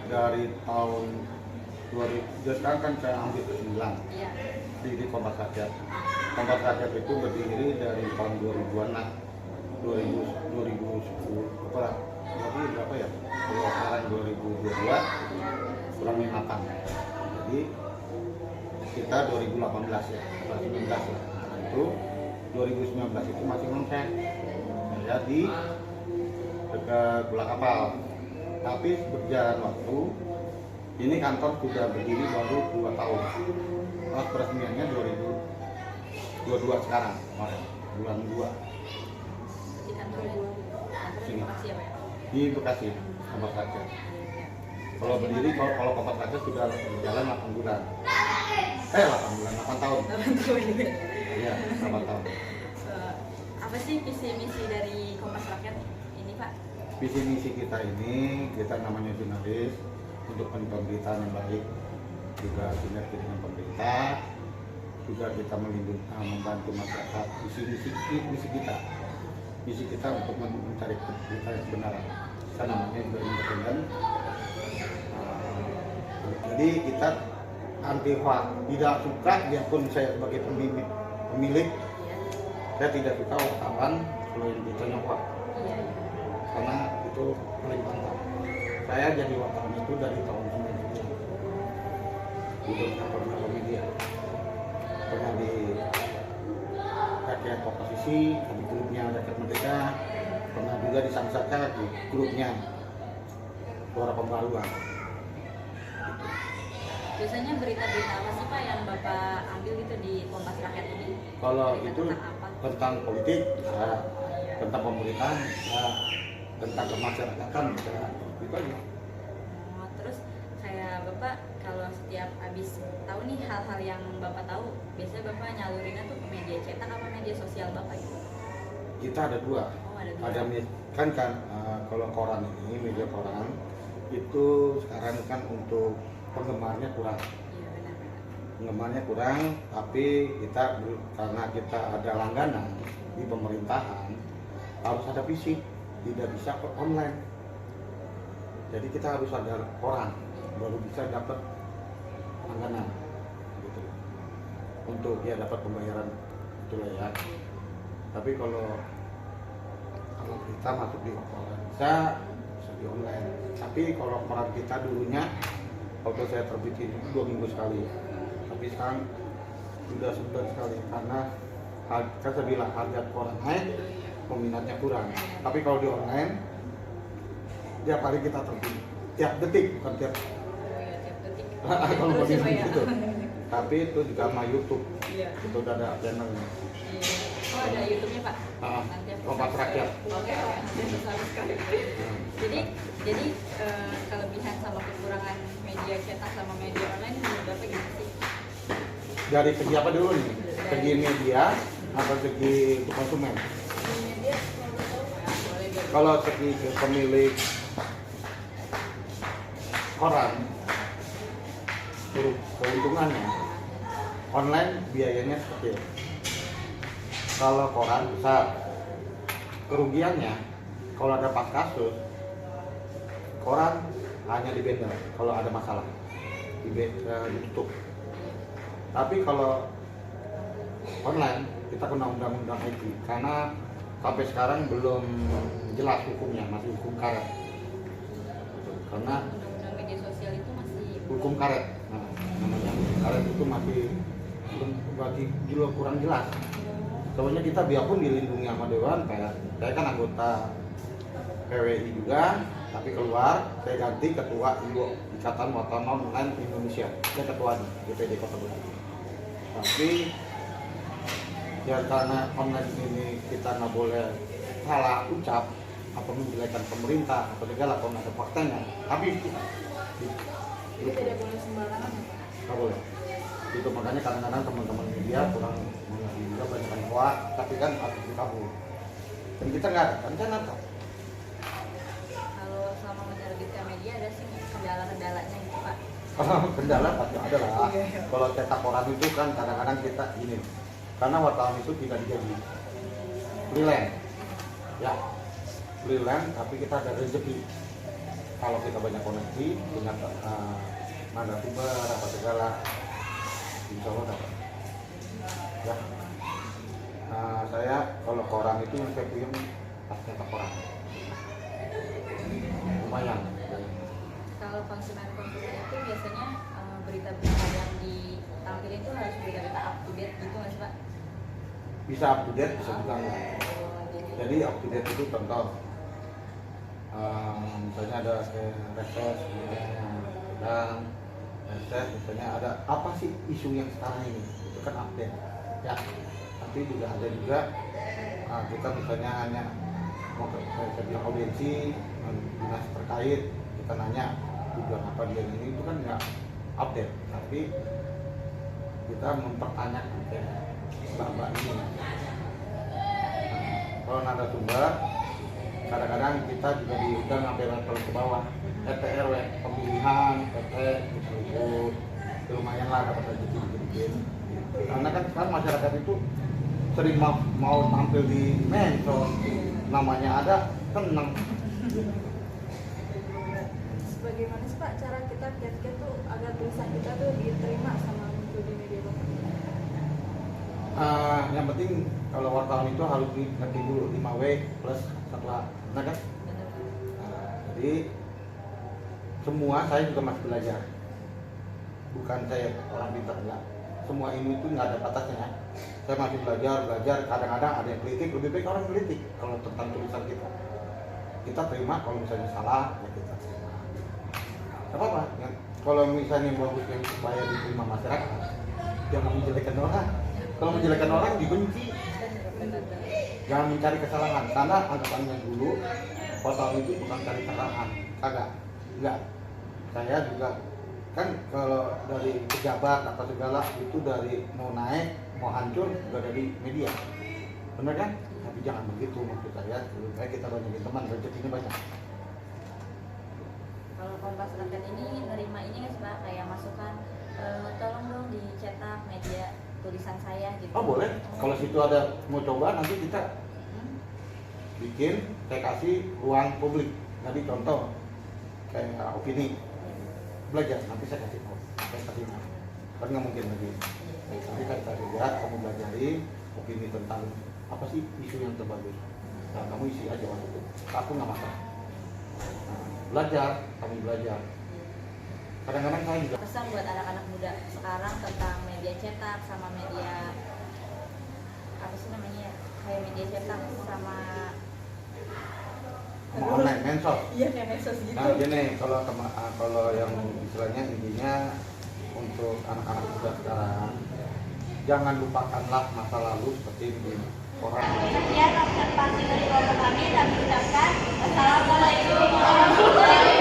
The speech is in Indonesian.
dari tahun 2000, sekarang kan saya ambil ke 9 Iya. di Kompas Rakyat. Kompas Rakyat itu berdiri dari tahun 2000-an lah, 2010 apa? Jadi berapa ya? Kalau sekarang 2022 kurang 5 tahun. Jadi kita 2018 ya, atau 19 lah. Nah, itu 2019 itu masih konsen saya di dekat Gula Kapal. Tapi berjalan waktu, ini kantor sudah berdiri baru 2 tahun. Pas peresmiannya 2022 sekarang, kemarin bulan 2 Di kantor Sini. Bekasi ya Pak? di Bekasi, Kompas Rakyat. Kalau berdiri, kalau Kompas Rakyat sudah berjalan 8 bulan. 8 bulan, 8 tahun. 8 tahun juga. Iya, 8 tahun. Apa sih visi misi dari Kompas Rakyat ini Pak? Visi misi kita ini, kita namanya jurnalis untuk pemberitaan yang baik, juga sinergi dengan pemerintah, juga kita melindungi, membantu masyarakat. Misi kita untuk mencari berita yang benar. Kita namanya juga independen. Jadi kita anti hoax, tidak suka, biarpun saya sebagai pemilik, saya tidak suka wartawan kalau yang beritanya hoax, Iya. karena itu paling mantap. Saya jadi wartawan itu dari tahun 90 di beberapa media, pernah di rakyat oposisi, di grupnya rakyat merdeka, pernah juga di Samsaka di grupnya Suara Pembaruan. Biasanya berita-berita apa sih Pak yang Bapak ambil gitu di Kompas Rakyat ini? Kalau Berita itu tentang apa? tentang politik, bisa, tentang pemerintahan, bisa, tentang kemasyarakatan, bisa, itu aja. Oh, terus kayak Bapak kalau setiap habis tahu nih hal-hal yang Bapak tahu, biasanya Bapak nyalurinnya tuh ke media cetak apa media sosial Bapak gitu? Kita ada dua. Oh, ada dua. Ada kalau koran ini, media koran itu sekarang kan untuk penggemarnya kurang. Iya benar. Penggemarnya kurang, tapi karena kita ada langganan di pemerintahan, harus ada fisik, tidak bisa online. Jadi kita harus ada koran baru bisa dapat langganan gitu. Untuk ya dapat pembayaran itulah ya. Tapi kalau kita masuk di koran bisa di online. Tapi kalau koran kita dulunya waktu saya terbitin 2 minggu sekali, tapi sekarang sudah sebentar sekali karena kan saya bilang harga koran naik, peminatnya kurang. Tapi kalau di online tiap hari kita terbit, tiap detik bukan tiap Oh iya, tiap detik. kalau Terus ya, mau Pak, ya? gitu. Tapi itu juga sama YouTube, Iya. itu udah ada channelnya. Iya. Oh ada YouTube-nya Pak? Ah, Nanti aku Kompas subscribe. Rakyat. Oke, nanti aku subscribe. Jadi kelebihan sama kekurangan media cetak sama media online menurut Bapak gimana sih? Dari segi apa dulu nih? Segi media atau segi konsumen? Di media boleh dari Kalau segi pemilik koran, keuntungannya online biayanya kecil. Kalau koran besar, kerugiannya kalau ada pas kasus, koran hanya dibendel kalau ada masalah, ditutup. Tapi kalau online kita kena undang-undang IT karena sampai sekarang belum jelas hukumnya, masih hukum karet. Karena undang-undang media sosial itu masih hukum karet, namanya karet itu masih bagi juga kurang jelas. Soalnya kita biarpun dilindungi sama Dewan, kayak saya kan anggota PWI juga, tapi keluar saya ganti ketua Ikatan Wartawan Online Indonesia, saya ketua DPD Kota Bekasi. Tapi ya karena online ini kita nggak boleh salah ucap atau menjelekan pemerintah atau negara kalau ada faktanya, habis kita. itu tidak boleh sembarangan ya Pak? Nggak boleh. Itu makanya kadang-kadang teman-teman media kurang mengerti juga banyak hoax, tapi kan harus dikabul. Dan kita nggak ada rencana kok. Kalau selama menerbitkan media ada sih kendala-kendalanya gitu Pak? Kendala pasti ada lah. Kalau cetak koran itu kan kadang-kadang kita gini, karena wartawan itu tidak digaji freelance, ya freelance, tapi kita ada rezeki. kalau kita banyak koneksi dengan narasumber apa segala, insya Allah dapat. Ya. Saya kalau koran itu yang saya punya pas cetak koran lumayan. Kalau konsumen-konsumen itu biasanya berita-berita yang ditampilin itu harus berita-berita up to date gitu nggak sih Pak? Bisa up to date, bisa juga enggak. Jadi up to date itu contoh misalnya ada reses dan reses misalnya ada apa sih isu yang sekarang ini, itu kan update ya. Tapi juga ada juga kita misalnya hanya mau ke saya bilang audiensi dinas terkait, kita nanya tujuan apa dia ini, itu kan nggak update, tapi kita mempertanyakan kayak mbak ini. Kalau narasumber kadang-kadang kita juga diundang sampai level ke bawah, RT RW pemilihan PT kita ikut, lumayan lah dapat rezeki dikit-dikit. Karena kan sekarang masyarakat itu sering mau tampil di medsos, namanya ada senang. Bagaimana sih Pak cara kita kiat-kiat tuh agar tulisan kita tuh diterima sama muncul di media Bapak? Yang penting kalau wartawan itu harus ngerti dulu 5W plus setelah, nah kan? Jadi semua saya juga masih belajar, bukan saya orang pintar enggak. Semua ilmu itu nggak ada batasnya. Saya masih belajar. Kadang-kadang ada yang kritik, lebih baik orang kritik kalau tentang tulisan kita. Kita terima, kalau misalnya salah ya kita terima. Gak apa-apa. Ya, kalau misalnya bagus yang supaya diterima masyarakat, jangan menjelekkan orang. Kalau menjelekkan orang dibenci. Jangan mencari kesalahan, karena anggapannya dulu wartawan itu bukan cari kesalahan, kagak, enggak. Saya juga kan kalau dari pejabat apa segala itu dari mau naik mau hancur juga dari media, benar kan? Tapi jangan begitu maksud saya, lebih baik kita banyakin teman, rezekinya banyak. Kalau Kompas Rakyat ini nerima ini nggak sih Pak, kayak masukan tolong dong dicetak media tulisan saya gitu. Oh boleh, kalau situ ada mau coba nanti kita bikin, saya kasih ruang publik. Jadi contoh kayak opini belajar, nanti saya kasih kan nggak mungkin lagi. Nanti kita lihat, kamu belajari opini tentang apa sih isu yang terbagus. Nah, kamu isi aja waktu itu, aku nggak masalah. Nah, belajar, kamu belajar. Kadang-kadang saya juga Pesan buat anak-anak muda sekarang tentang media cetak sama media apa sih namanya, kayak media cetak sama online mensos. iya kayak medsos gitu. Nah gini, kalau yang istilahnya intinya untuk anak-anak muda sekarang, jangan lupakanlah masa lalu seperti di orang. Sekian observasi dari kelompok kami dan mengucapkan Assalamualaikum warahmatullahi wabarakatuh.